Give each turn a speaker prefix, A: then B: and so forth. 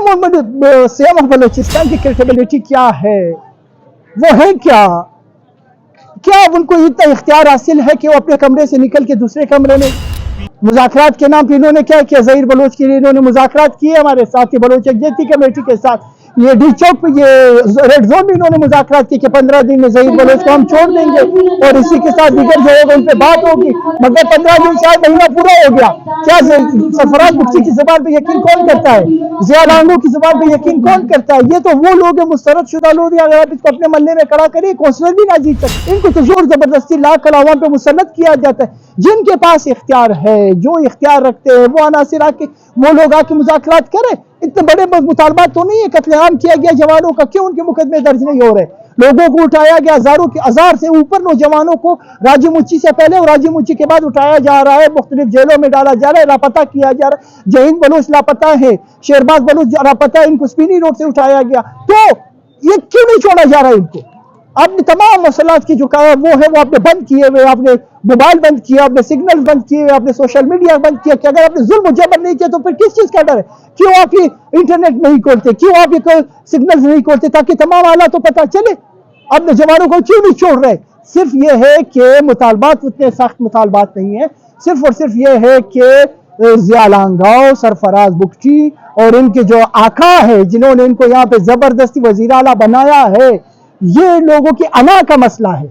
A: SIAM Balochistan की credibility क्या है, वो है क्या उनको इतना इख्तियार हासिल है कि वो अपने कमरे से निकल के दूसरे कमरे में मुज़ाकरात के नाम पे इन्होंने क्या किया, ज़हीर बलोच के लिए इन्होंने मुज़ाकरात किए हमारे साथी बलोच यकजहती कमेटी के साथ। ये डी चौक पे ये रेड जोन में इन्होंने मुज़ाकरात की कि 15 दिन में ज़हीर बलोच को हम छोड़ देंगे और इसी के साथ दिगर जो होगा उन पे बात होगी, मगर 15 दिन शायद महीना पूरा हो गया। क्या सरफराज बुख्ची की ज़बान पे यकीन कौन करता है, ज़िया लांगो की ज़बान पे यकीन कौन करता है? ये तो वो लोग हैं मुस्तरद शुदा लोग, अगर आप इसको अपने मल्ले में खड़ा करिए कौंसलर भी ना जीत सकते। इनको तो जोर जबरदस्ती ला कर आवाम पे मुसल्लत किया जाता है। जिनके पास इख्तियार है, जो इख्तियार रखते हैं, वो अनासिर आके वो लोग आके मुज़ाकरात करें। इतने बड़े मुतालबात तो नहीं है, कत्लेआम किया गया जवानों का, क्यों उनके मुकदमे दर्ज नहीं हो रहे? लोगों को उठाया गया, हजार से ऊपर नौजवानों को राजी मुच्ची से पहले और राजी मुच्ची के बाद उठाया जा रहा है, मुख्तलिफ जेलों में डाला जा रहा है, लापता किया जा रहा है। जहीन बलोच लापता है, शेरबाज बलोच लापता है, इनको स्पिनी रोड से उठाया गया। तो ये क्यों नहीं छोड़ा जा रहा है इनको? आपने तमाम मसलात की जो कहा वो है वो आपने बंद किए हुए, आपने मोबाइल बंद किया, आपने सिग्नल बंद किए हुए, आपने सोशल मीडिया बंद किया। कि अगर आपने जुल्म जबर नहीं किया तो फिर किस चीज का डर है? क्यों आप ये इंटरनेट नहीं खोलते, क्यों आप ये सिग्नल नहीं खोलते ताकि तमाम हालात तो पता चले? आपने जवानों को क्यों नहीं छोड़ रहे? सिर्फ ये है कि मुतालबात उतने सख्त मुतालबात नहीं है, सिर्फ और सिर्फ ये है कि ज़िया लांगो, सरफराज बुख्ची और इनके जो आका है जिन्होंने इनको यहाँ पे जबरदस्ती वज़ीर आला बनाया है, ये लोगों की अना का मसला है।